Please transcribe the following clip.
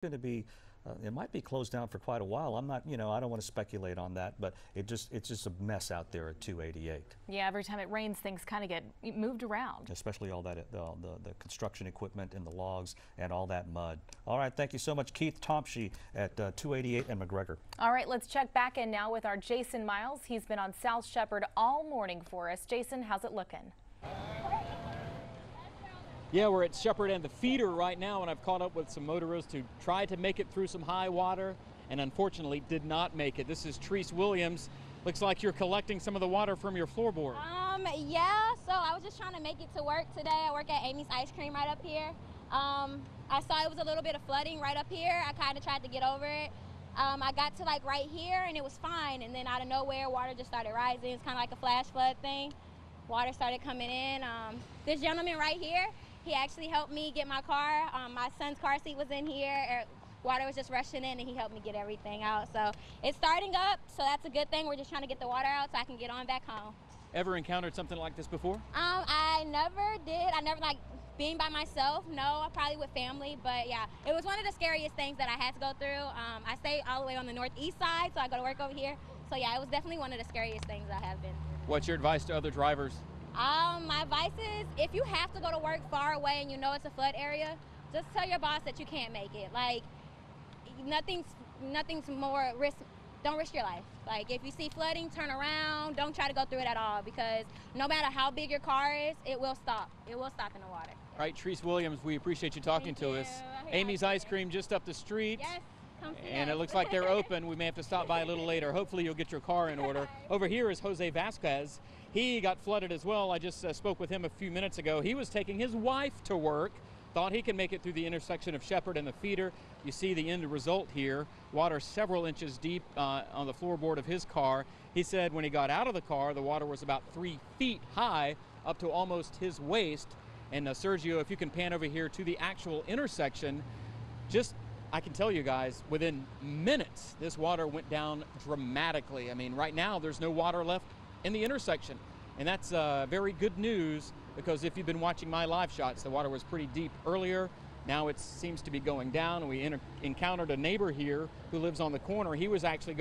going to be, it might be closed down for quite a while. I'm not, I don't want to speculate on that, but it's just a mess out there at 288. Yeah, every time it rains, things kind of get moved around. Especially all that, the construction equipment and the logs and all that mud. All right, thank you so much, Keith Tomshe at 288 and McGregor. All right, let's check back in now with our Jason Miles. He's been on South Shepherd all morning for us. Jason, how's it looking? Yeah, we're at Shepherd and the feeder right now, and I've caught up with some motorists who tried to make it through some high water and unfortunately did not make it. This is Treese Williams. Looks like you're collecting some of the water from your floorboard. Yeah, so I was just trying to make it to work today. I work at Amy's Ice Cream right up here. I saw it was a little bit of flooding right up here. I kind of tried to get over it. I got to like right here and it was fine, and then out of nowhere water just started rising. It's kind of like a flash flood thing. Water started coming in. This gentleman right here, he actually helped me get my car. My son's car seat was in here. Water was just rushing in and he helped me get everything out. So it's starting up, so that's a good thing. We're just trying to get the water out so I can get on back home. Ever encountered something like this before? I never did. I never like being by myself. No, probably with family, but yeah, it was one of the scariest things that I had to go through. I stay all the way on the northeast side, so I go to work over here. So yeah, it was definitely one of the scariest things I have been through. What's your advice to other drivers? My advice is, if you have to go to work far away and you know it's a flood area, just tell your boss that you can't make it. Like, nothing's more risk. Don't risk your life. Like, if you see flooding, turn around. Don't try to go through it at all, because no matter how big your car is, it will stop. It will stop in the water. All right, Treese Williams, we appreciate you talking to us. Amy's Ice Cream just up the street. Yes. And it looks like they're open. We may have to stop by a little later. Hopefully you'll get your car in order. Over here is Jose Vasquez. He got flooded as well. I just spoke with him a few minutes ago. He was taking his wife to work. Thought he could make it through the intersection of Shepherd and the feeder. You see the end result here. Water several inches deep on the floorboard of his car. He said when he got out of the car, the water was about 3 feet high, up to almost his waist. And Sergio, if you can pan over here to the actual intersection, I can tell you guys, within minutes, this water went down dramatically. I mean, right now, there's no water left in the intersection. And that's very good news, because if you've been watching my live shots, the water was pretty deep earlier. Now it seems to be going down. We encountered a neighbor here who lives on the corner. He was actually going